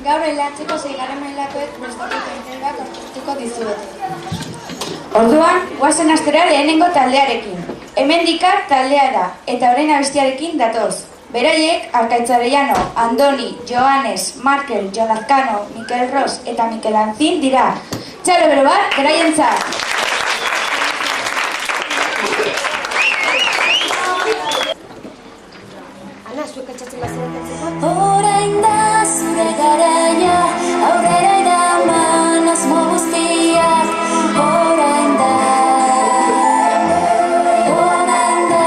Gaur elatzeko 6. mailakoek prestatuko interioak aurkeztuko dizuete. Orduan, guazen astera lehenengo taldearekin. Hemendikar taldea da, eta orain abestiarekin datoz. Beraiek, Arkaitz Arellano, Andoni, Joanes, Markel, Jonazkano, Mikel Ros eta Mikel Anzin dira. Txalo bero bat, beraientzat! Ana, zuek altxatzen bazeratzen Orain da zure garaia, aurrera eraman asmo guztiak. Orain da, orain da.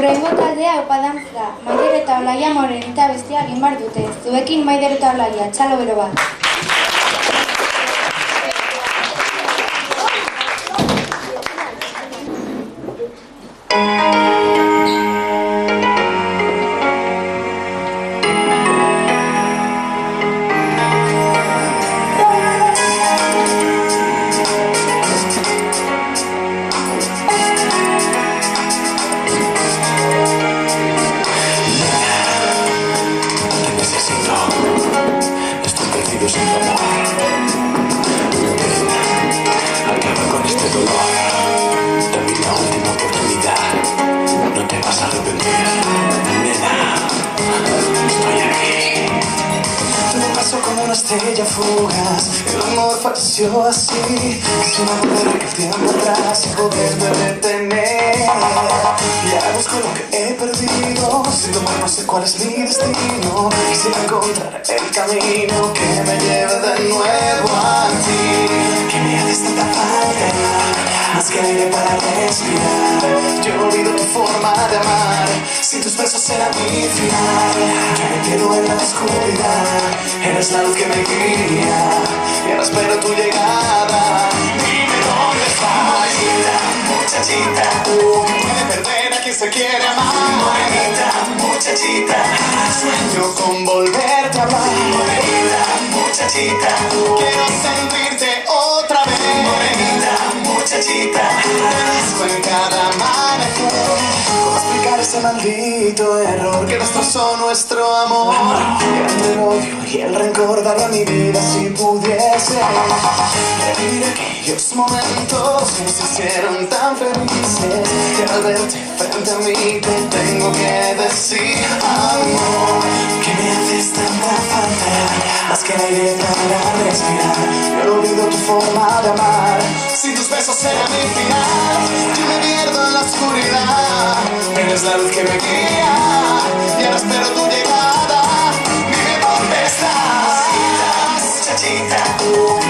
Hurrengo taldea Aupadantz da. Maider eta Olaia Morenita bestia egin behar dute. Zuekin Maider eta Olaia, txalo bero bat. estrella fugaz. El amor falleció así, sin volver el tiempo atrás y poderme detener. Ya busco lo que he perdido, sin tomar no sé cuál es mi destino, sin encontrar el camino que me lleve de nuevo a ti. Que me haces tanta falta, más que aire para respirar. Yo olvido tu forma de amar, sin tus besos será mi final. Yo me quedo en la oscuridad, eres la luz que me guía, y ahora espero tu llegada. Dime dónde estás, morenita, muchachita. Puede perder a quien se quiere amar. Morenita, muchachita, sueño con volverte a hablar. Morenita, muchachita, quiero sentirte otra vez. Morenita, muchachita, te busco en cada amanecer. ¿Cómo explicar ese maldito error que destrozó nuestro amor? Y entre el odio y el rencor daría mi vida si pudiese revivir aquellos momentos que nos hicieron tan felices. Que al verte frente a mí te tengo que decir, amor, que me haces tanta falta, más que el aire para respirar. Yo olvido tu forma de amar, sin tus besos será mi final. Yo me pierdo en la oscuridad, eres la luz que me guía, y ahora espero tu llegada. Dime dónde estás, muchachita.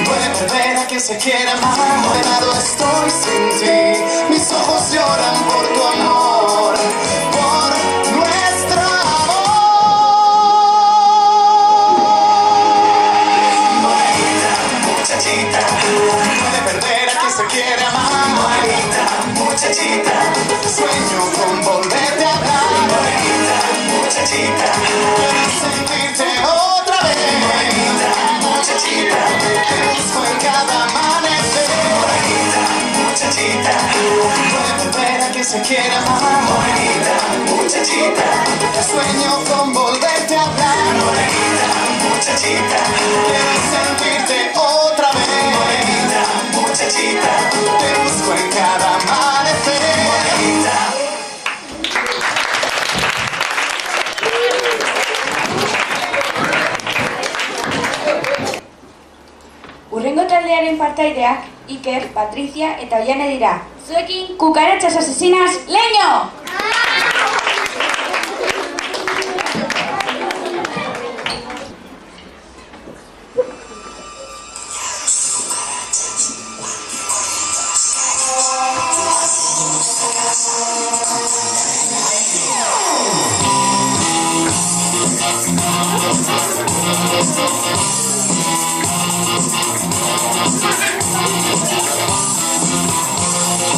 Puede perder a quien se quiera amar. Condenado estoy sin ti, mis ojos lloran por tu amor, por nuestro amor. Morenita, muchachita, puede perder a quien se quiere amar. Morenita, muchachita, sueño con volverte a hablar. Morenita, muchachita, quiero sentirte otra vez. Morenita, muchachita, te busco en cada amanecer. Morenita, muchachita, puede perder a quien se quiera amar. Morenita, muchachita, sueño con volverte a hablar. Morenita, muchachita, quiero sentirte otra vez. Morenita, muchachita, te busco en cada amanecer. Morenita. Urrengo taldearen partaideak Iker, Patricia eta Oiane dira. Zuekin, kukarachas asesinas, leño!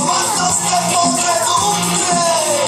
Cuántos te podredumbre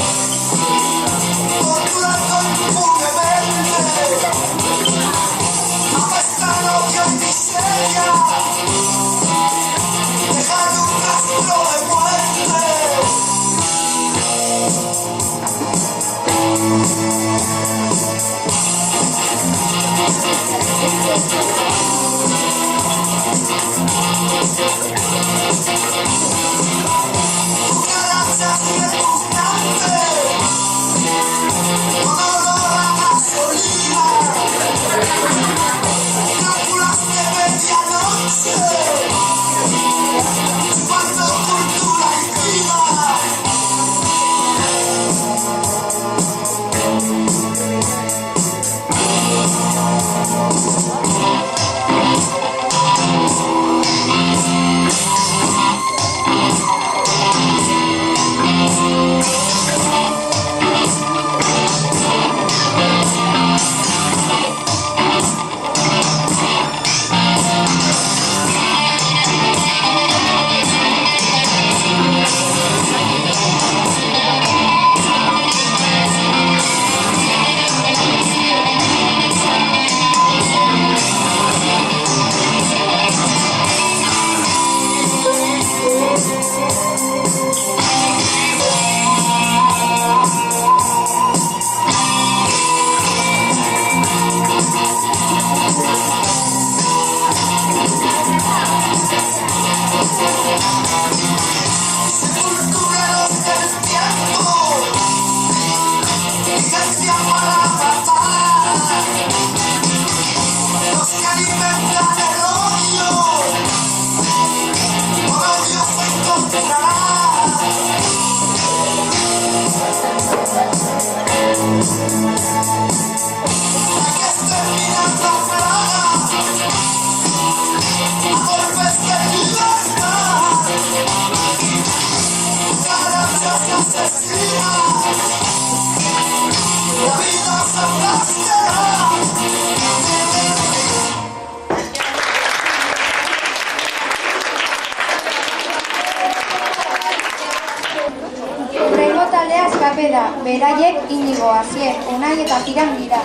Haiek Inigo, Asier, Unai eta Piran dira.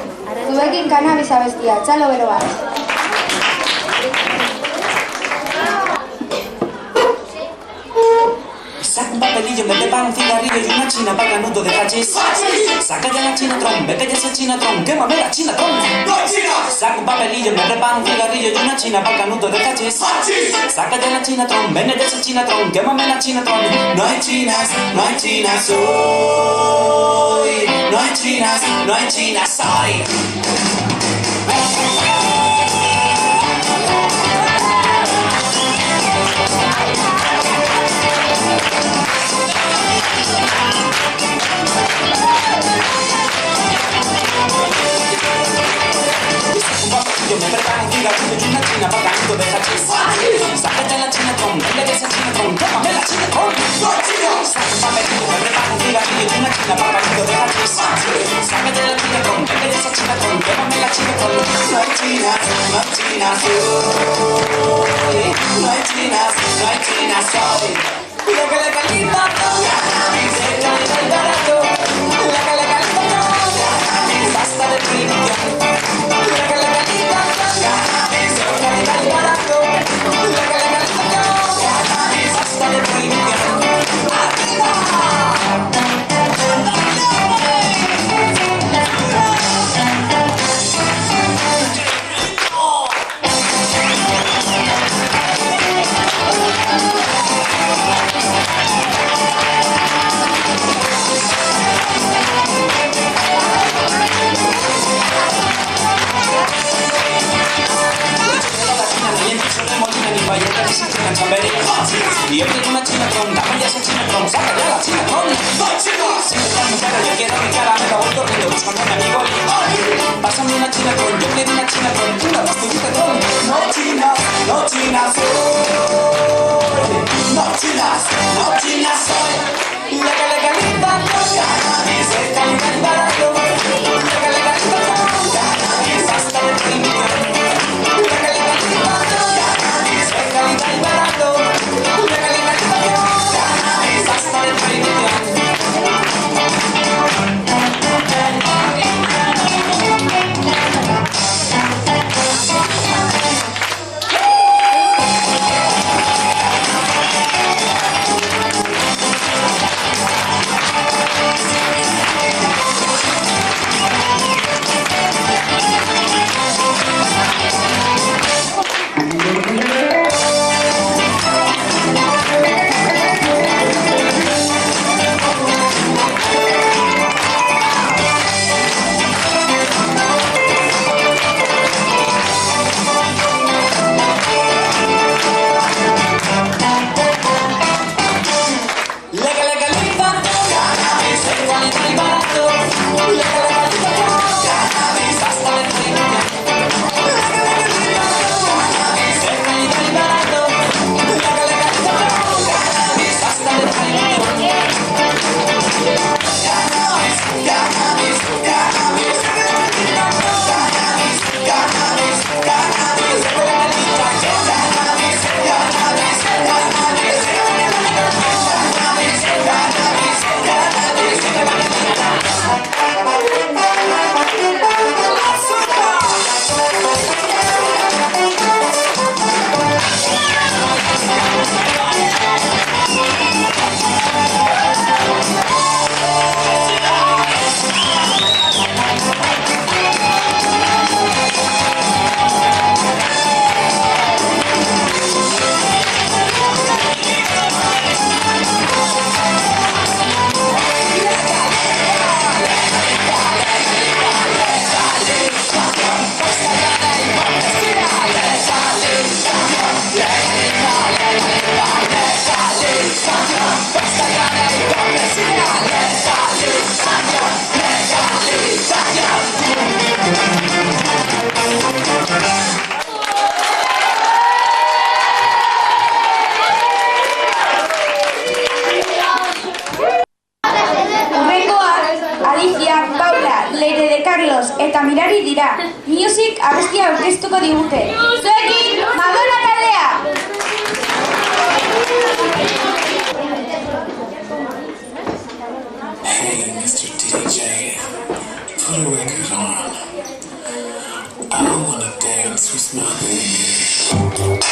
Zuekin Cannabis abestia, txalo bero bat. Saca un papelillo, me prepara un cigarrillo y una china para canuto de hachís. Saca ya la chinatron, vete ya ese chinatron, quémame la chinatron. Saca un papelillo, me prepara un cigarrillo y una china para canuto de hachís. Saca ya la chinatron, ven ya ese chinatron, quémame la chinatron. No hay chinas hoy. No hay chinas hoy. Yo me preparo un cigarrillo y una china para canuto de hachís. Sácate la chinatron, vende que ese chinatron, quémame la chinatron. Saca un papelillo, me preparo un cigarrillo y una china para canuto de hachís. Sácate la chinatron, vende que ese chinatron, quémame la chinatron. No hay chinas hoy. No hay chinas hoy. La que le calienta todo, se calienta el barato. La que le calienta todo, basta de prohibición. La que le calienta todo, se calienta el barato. La que le calienta todo, basta de prohibición. ¡Arriba! Y yo quiero una chinatron, dame ya esa chinatron, saca ya la chinatron. Si me das mi cara, yo quiero mi cara, me la voy corriendo buscando a mi amigo. Pásame una chinatron, yo quiero una chinatron, una más tu chinatron. No chinas hoy. No chinas hoy. La que le calienta todo, se calienta el barato. La que le calienta todo, basta de prohibición. La que le calienta todo, se calienta el barato. Basta de prohibición. eta mirari dira. Music abestia aurkeztuko digute. Zuekin, Madonna taldea! Hey, Mr. D. DJ, put a record on. I wanna dance with my baby.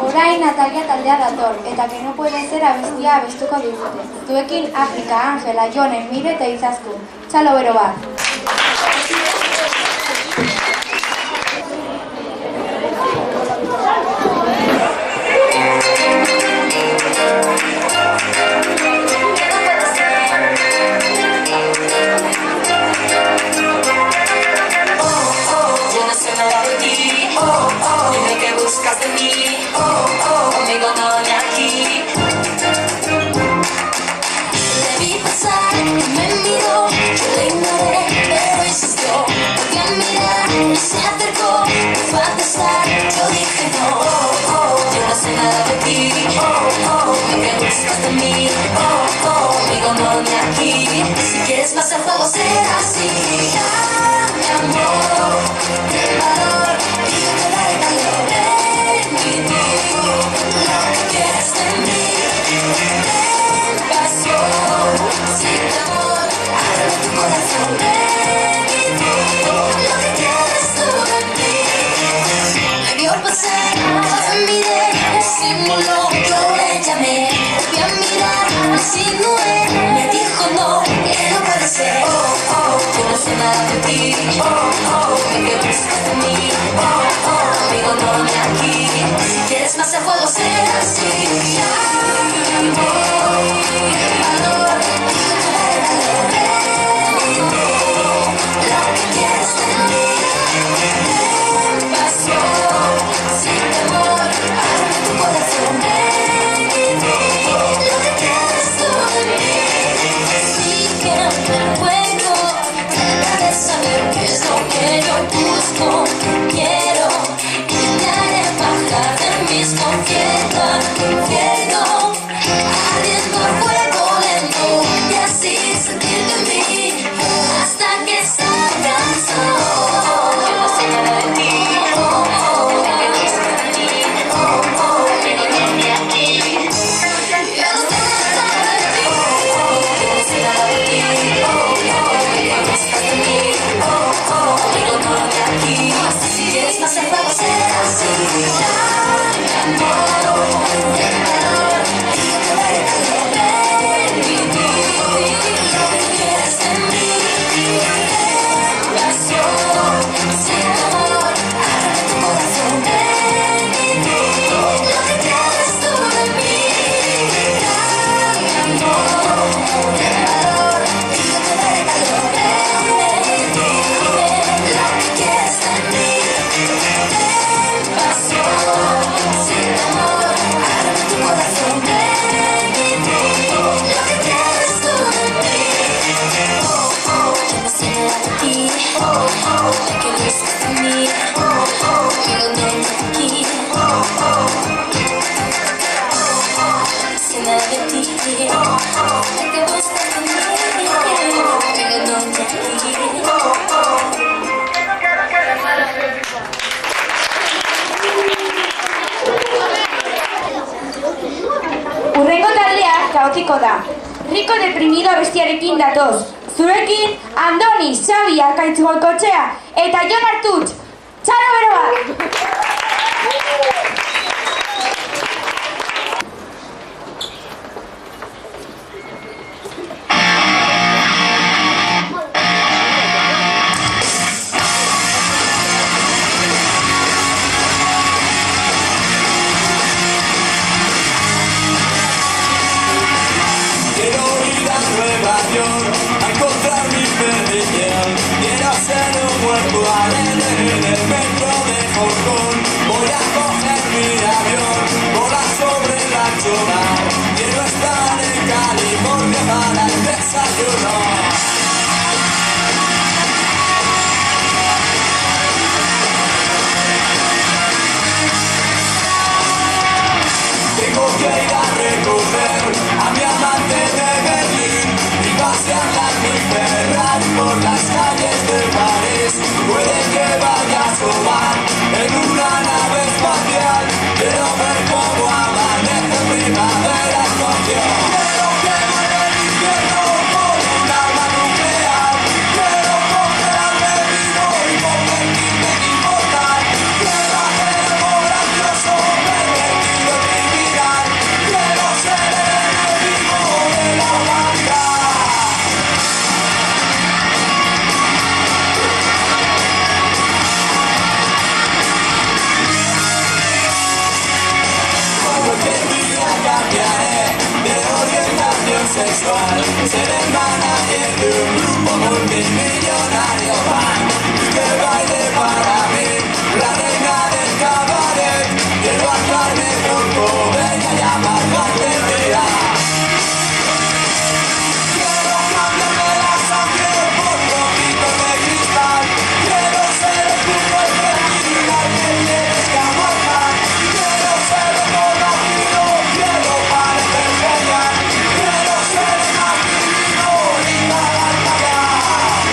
Orain Natalia taldea dator, eta que no puede ser abestia abestuko digute. Zuekin Afrika, Angela, Jonen, Mire eta Izaztu. Txalo bero bat. Dime qué buscas de mí, conmigo no ni aquí. Debí pasar y me miró, yo le ignoré, pero insistió. Volví a mirar y se acercó, me fue a besar, yo dije no. Yo no sé nada de ti, dime qué buscas de mí, conmigo no ni aquí. Si quieres más el juego será así. Mi amor, ten valor y yo te daré calor. Ven y di lo que quieres de mí. Ten pasión, sin temor, abre tu corazón. Ven y di lo que quieres tú de mí. pasar. Te miré, simuló, yo le llamé. Volví a mirar, insinué. Me dijo no, que no puede ser. Yo no sé nada de ti. ¿Qué buscas de mí? Amigo, no de aquí. Si quieres más el juego será así. Valor, lo que quieres de mí. Pasión, sin temor, abre tu corazón. Lo que quieres tú de mí. Sígueme el juego, trata de saber qué es lo que yo busco. Quiero y te haré bajar del mismo infierno al infierno, ardiendo a fuego lento y así sentir de mí hasta que salga el sol. Yo no sé nada de ti. Si quieres más el juego será así. Dame amor, dame valor, yo te daré calor. Ven, vivir lo que quieres de mí. Pasión, sin amor, abre tu corazón. Ven, vivir lo que quieres tú de mí. Dame amor, dame valor, yo te daré calor. Ven, vivir lo que quieres de mí. Pasión, sin amor, abre tu corazón. Ven, vivir lo que quieres tú de mí. Yo no sé nada de ti. ¿Qué buscas de mí? Amigo, no de aquí. Sé nada de ti. ¿Qué buscas de mí? Amigo, no de aquí. Urrengo taldea kaotiko da. Riko deprimido abestiarekin datoz. Zurekin, Andoni, Xabi, Arkaitz Goikotxea eta Jon Artutx. Txalo bero bat! Quiero ir a Nueva York a encontrar mi perdición. Quiero ser un muerto alegre en el metro de Hong Kong. Voy a coger mi avión, volar sobre la chona. Quiero estar en California para el desayuno. Tengo que ir a recoger a mi amante de Berlín y pasearla en mi Ferrari por las calles de París. Puede que vaya a asomar en una nave espacial. Quiero ver cómo amanece primavera en Tokio. Quiero que muera el infierno con un arma nuclear. Quiero congelarme vivo y convertirme en inmortal. Quiero hacer algo grandioso, pervertido y criminal. Quiero ser el enemigo de la humanidad. Cualquier día cambiaré de orientación sexual. Seré el manager de un grupo multimillonario fan. Que baile para mí, la reina del cabaret. Quiero actuarme junto, venga y amargarte vida. Quiero cambiarme la sangre por trocitos de cristal. Quiero ser el puro y criminal que tienes que aguantar. Quiero ser reconocido, quiero parecer genial. Quiero ser el más divino y nada al pagar.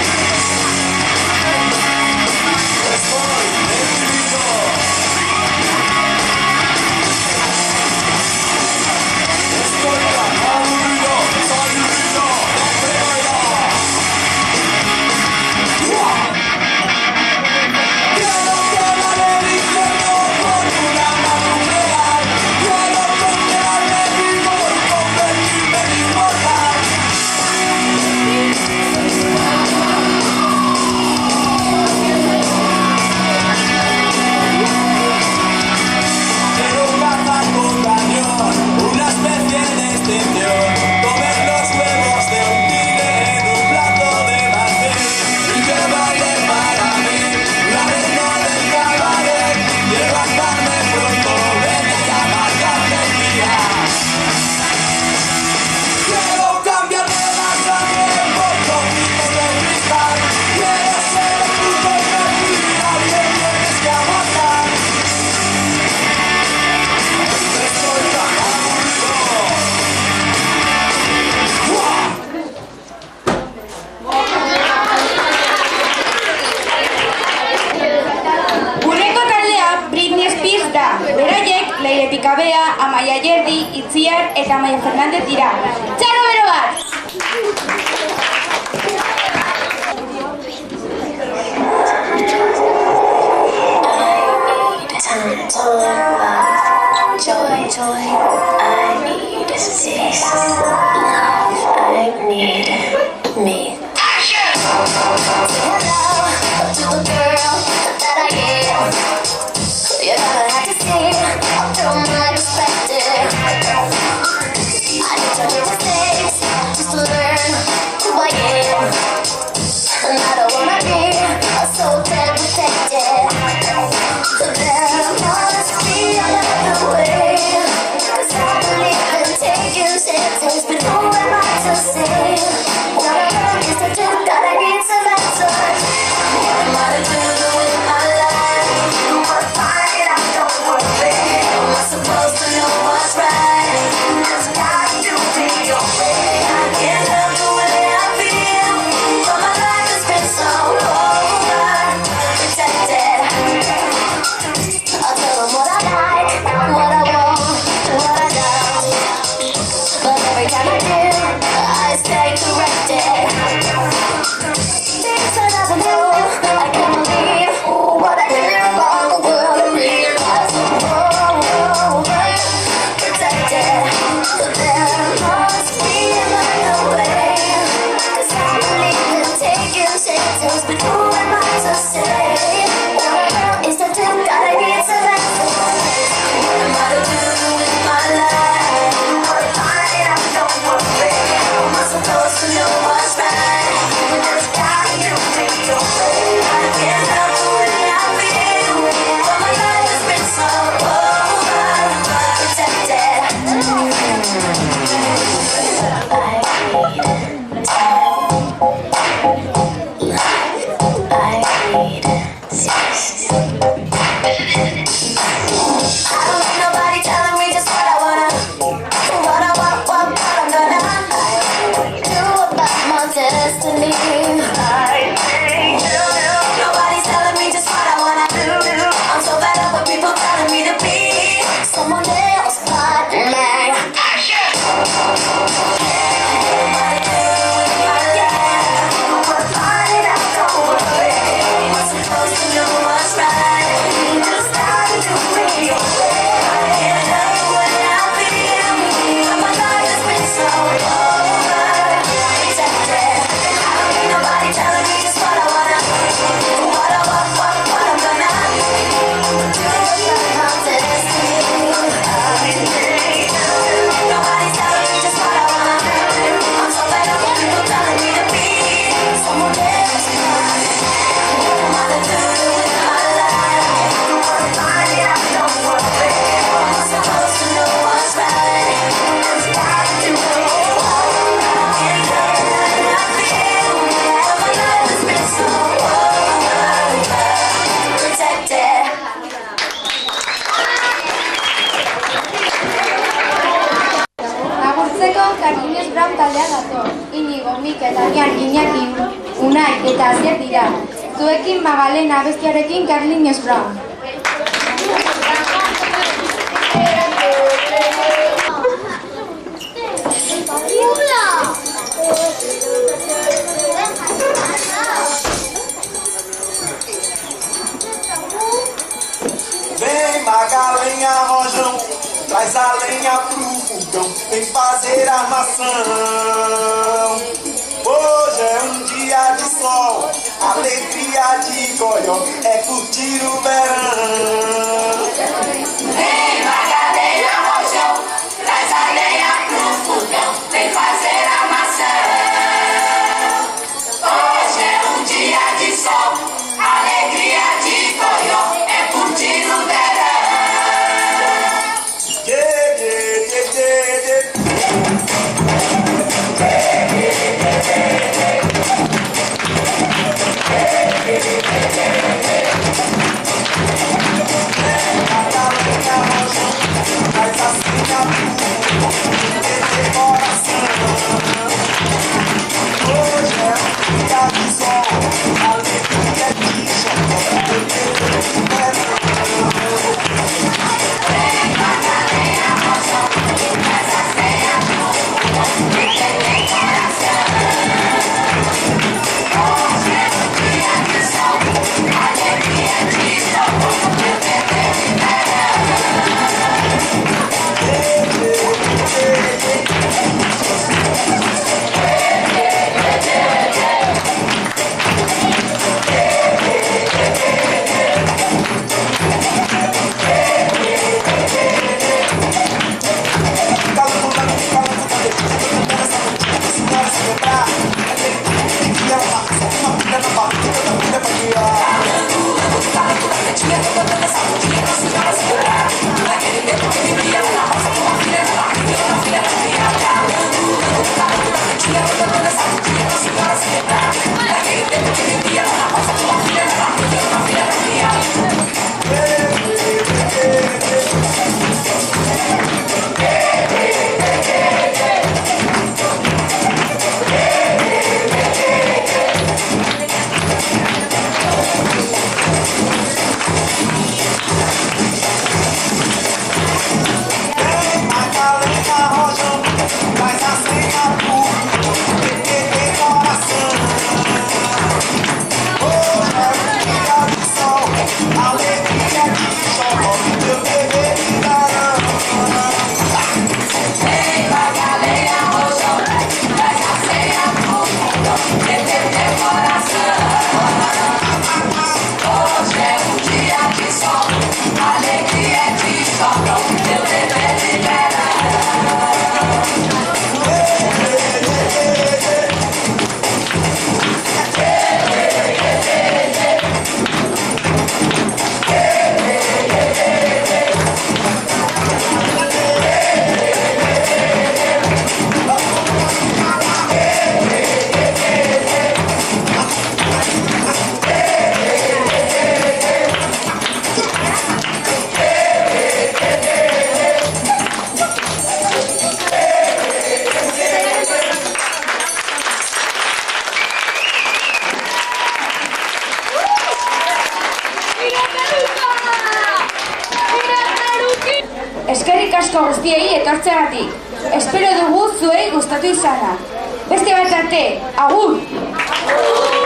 Bea, Amaia Jerdi, Itziar eta Amaia Fernandez dira. Txalo bero bat! Joy, joy, I need peace, love, I need me. Hello to the girl that I am. You're gonna have to see through my perspective. I need to make mistakes just to learn who I am. And I don't wanna be so damn protected. There must be another way, 'cause I believe in taking chances. But who am I to say? What I want is to do that. I need some answers. What am I to do with my life? I'll find it out, don't worry. Am I supposed to know what's right? There's got to be a way. I can't help the way I feel, but my life has been so overprotected. I'll tell them what I like, what I want, what I don't. But every time I do, I stay corrected. Things I never knew, I can't believe what I hear about the world. I realize protected. There must be another way, 'cause I believe in taking chances. But who am I to say? What I know is to do that. I need some answers. What am I to do with my life? I'll find it out, don't worry. Am I supposed to know what's right? There's got to be a way. I can't help the way I feel, but my life has been so overprotected. I don't need nobody telling me just what I wanna, what I want, what I'm gonna do about my destiny. Nobody's telling me just what I wanna do. I'm so fed up with people telling me to be someone else but me. Agurtzeko Carlinhos Brown taldea dator. Inigo, Mikel, Damian, Iñaki, Unai eta Asier dira. Zuekin Magalena abestiarekin Carlinhos Brown. Vem Magalenha, rojão, traz a lenha pro fogão, vem fazer armação. Hoje é dia de sol, alegria de goió, é curtir o verão. Vem Magalenha, rojão, traz a lenha pro fogão, vem fazer armação. Hoje é dia de sol, alegria de goió, é curtir o verão. Vem Magalenha, parisko guztiei etortzeagatik. Espero dugu zuei gustatu izana. Beste bat arte, agur!